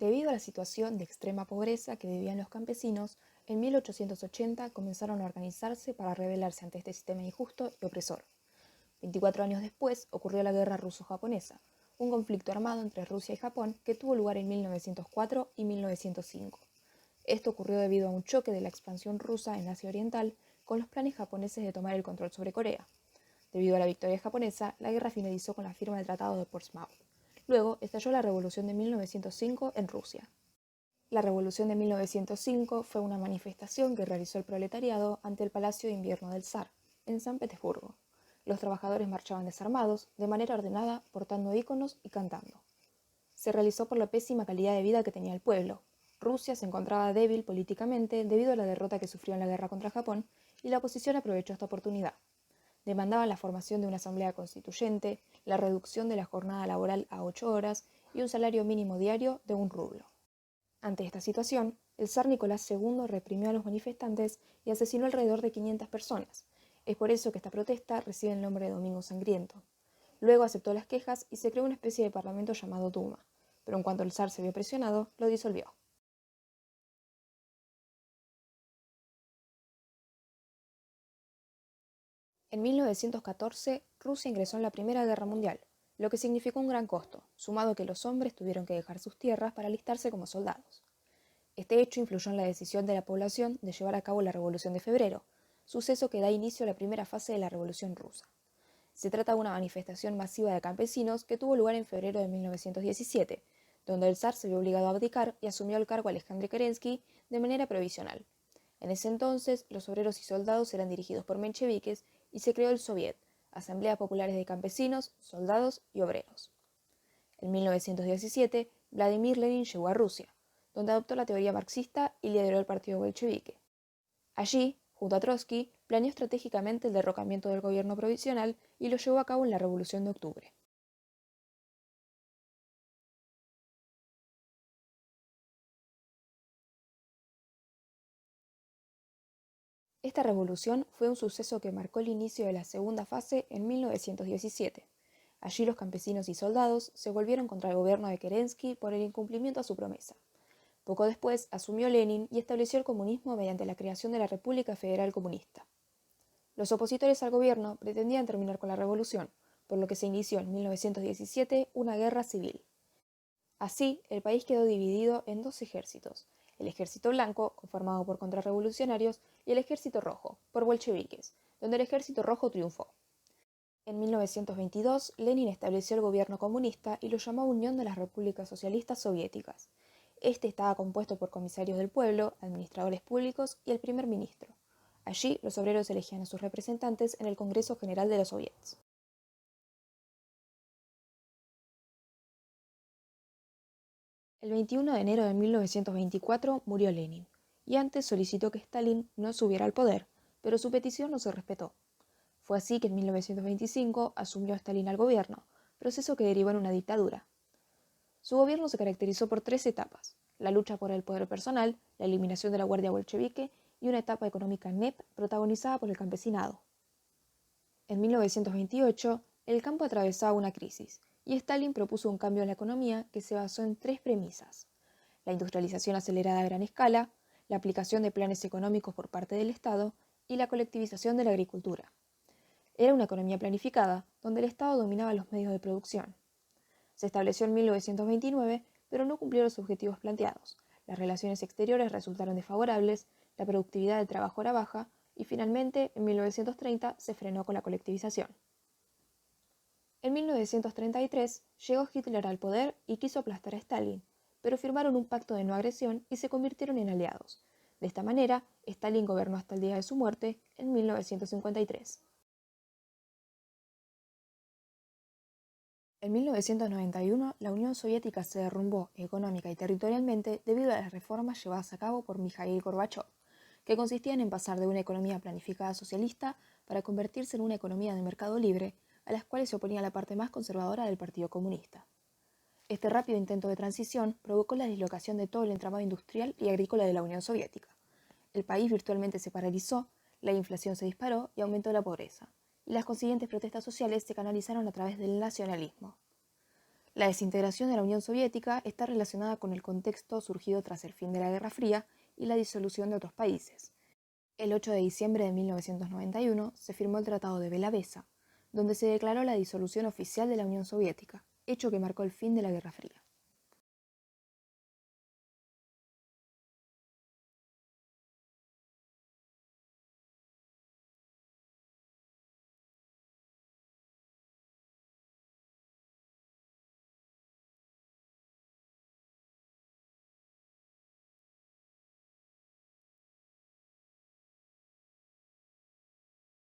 Debido a la situación de extrema pobreza que vivían los campesinos, en 1880 comenzaron a organizarse para rebelarse ante este sistema injusto y opresor. 24 años después ocurrió la Guerra Ruso-Japonesa, un conflicto armado entre Rusia y Japón que tuvo lugar en 1904 y 1905. Esto ocurrió debido a un choque de la expansión rusa en Asia Oriental con los planes japoneses de tomar el control sobre Corea. Debido a la victoria japonesa, la guerra finalizó con la firma del Tratado de Portsmouth. Luego estalló la Revolución de 1905 en Rusia. La Revolución de 1905 fue una manifestación que realizó el proletariado ante el Palacio de Invierno del Zar, en San Petersburgo. Los trabajadores marchaban desarmados, de manera ordenada, portando íconos y cantando. Se realizó por la pésima calidad de vida que tenía el pueblo. Rusia se encontraba débil políticamente debido a la derrota que sufrió en la guerra contra Japón, y la oposición aprovechó esta oportunidad. Demandaban la formación de una asamblea constituyente, la reducción de la jornada laboral a 8 horas y un salario mínimo diario de 1 rublo. Ante esta situación, el zar Nicolás II reprimió a los manifestantes y asesinó alrededor de 500 personas. Es por eso que esta protesta recibe el nombre de Domingo Sangriento. Luego aceptó las quejas y se creó una especie de parlamento llamado Duma, pero en cuanto el zar se vio presionado, lo disolvió. En 1914, Rusia ingresó en la Primera Guerra Mundial, lo que significó un gran costo, sumado a que los hombres tuvieron que dejar sus tierras para alistarse como soldados. Este hecho influyó en la decisión de la población de llevar a cabo la Revolución de Febrero, suceso que da inicio a la primera fase de la Revolución Rusa. Se trata de una manifestación masiva de campesinos que tuvo lugar en febrero de 1917, donde el zar se vio obligado a abdicar y asumió el cargo Alejandro Kerensky de manera provisional. En ese entonces, los obreros y soldados eran dirigidos por mencheviques y se creó el Soviet, Asambleas Populares de Campesinos, Soldados y Obreros. En 1917, Vladimir Lenin llegó a Rusia, donde adoptó la teoría marxista y lideró el partido bolchevique. Allí, junto a Trotsky, planeó estratégicamente el derrocamiento del gobierno provisional y lo llevó a cabo en la Revolución de Octubre. Esta revolución fue un suceso que marcó el inicio de la segunda fase en 1917. Allí los campesinos y soldados se volvieron contra el gobierno de Kerensky por el incumplimiento a su promesa. Poco después asumió Lenin y estableció el comunismo mediante la creación de la República Federal Comunista. Los opositores al gobierno pretendían terminar con la revolución, por lo que se inició en 1917 una guerra civil. Así, el país quedó dividido en dos ejércitos: el ejército blanco, conformado por contrarrevolucionarios, y el ejército rojo, por bolcheviques, donde el ejército rojo triunfó. En 1922, Lenin estableció el gobierno comunista y lo llamó Unión de las Repúblicas Socialistas Soviéticas. Este estaba compuesto por comisarios del pueblo, administradores públicos y el primer ministro. Allí, los obreros elegían a sus representantes en el Congreso General de los Soviets. El 21 de enero de 1924 murió Lenin, y antes solicitó que Stalin no subiera al poder, pero su petición no se respetó. Fue así que en 1925 asumió Stalin al gobierno, proceso que derivó en una dictadura. Su gobierno se caracterizó por 3 etapas: la lucha por el poder personal, la eliminación de la guardia bolchevique y una etapa económica NEP protagonizada por el campesinado. En 1928, el campo atravesaba una crisis, y Stalin propuso un cambio en la economía que se basó en 3 premisas: la industrialización acelerada a gran escala, la aplicación de planes económicos por parte del Estado y la colectivización de la agricultura. Era una economía planificada, donde el Estado dominaba los medios de producción. Se estableció en 1929, pero no cumplió los objetivos planteados. Las relaciones exteriores resultaron desfavorables, la productividad del trabajo era baja y finalmente, en 1930, se frenó con la colectivización. En 1933 llegó Hitler al poder y quiso aplastar a Stalin, pero firmaron un pacto de no agresión y se convirtieron en aliados. De esta manera, Stalin gobernó hasta el día de su muerte, en 1953. En 1991, la Unión Soviética se derrumbó económica y territorialmente debido a las reformas llevadas a cabo por Mikhail Gorbachev, que consistían en pasar de una economía planificada socialista para convertirse en una economía de mercado libre, a las cuales se oponía la parte más conservadora del Partido Comunista. Este rápido intento de transición provocó la dislocación de todo el entramado industrial y agrícola de la Unión Soviética. El país virtualmente se paralizó, la inflación se disparó y aumentó la pobreza, y las consiguientes protestas sociales se canalizaron a través del nacionalismo. La desintegración de la Unión Soviética está relacionada con el contexto surgido tras el fin de la Guerra Fría y la disolución de otros países. El 8 de diciembre de 1991 se firmó el Tratado de Bela-Besa, donde se declaró la disolución oficial de la Unión Soviética, hecho que marcó el fin de la Guerra Fría.